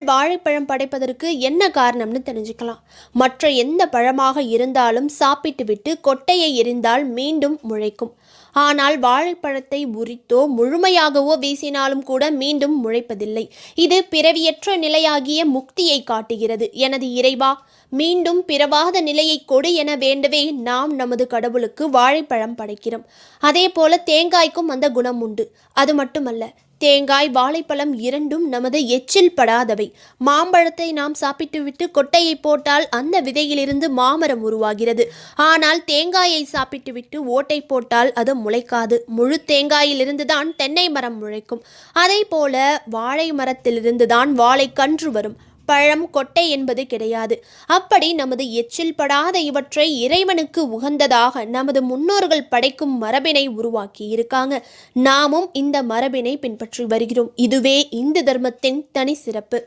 வாழைப்பழம் படைப்பதற்கு என்ன காரணம்னு தெரிஞ்சுக்கலாம். மற்ற எந்த பழமாக இருந்தாலும் சாப்பிட்டு விட்டு கொட்டையை எறிந்தால் மீண்டும் முளைக்கும். ஆனால் வாழைப்பழத்தை உரித்தோ முழுமையாகவோ வீசினாலும் கூட மீண்டும் முளைப்பதில்லை. இது பிறவியற்ற நிலையாகிய முக்தியை காட்டுகிறது. எனது இறைவா, மீண்டும் பிறவாத நிலையை கொடு என வேண்டவே நாம் நமது கடவுளுக்கு வாழைப்பழம் படைக்கிறோம். அதே போல தேங்காய்க்கும் அந்த குணம் உண்டு. அது மட்டுமல்ல, தேங்காய் வாழைப்பழம் இரண்டும் நமது எச்சில் படாதவை. மாம்பழத்தை நாம் சாப்பிட்டுவிட்டு கொட்டையை போட்டால் அந்த விதையிலிருந்து மாமரம் உருவாகிறது. ஆனால் தேங்காயை சாப்பிட்டுவிட்டு ஓட்டை போட்டால் அது முளைக்காது. முழு தேங்காயிலிருந்து தான் தென்னை மரம் முளைக்கும். அதே போல வாழை மரத்திலிருந்து தான் வாழைக்கன்று வரும். பழம் கொட்டை என்பது கிடையாது. அப்படி நமது எச்சில் படாத இவற்றை இறைவனுக்கு உகந்ததாக நமது முன்னோர்கள் படைக்கும் மரபினை உருவாக்கி இருக்காங்க. நாமும் இந்த மரபினை பின்பற்றி வருகிறோம். இதுவே இந்து தர்மத்தின் தனி சிறப்பு.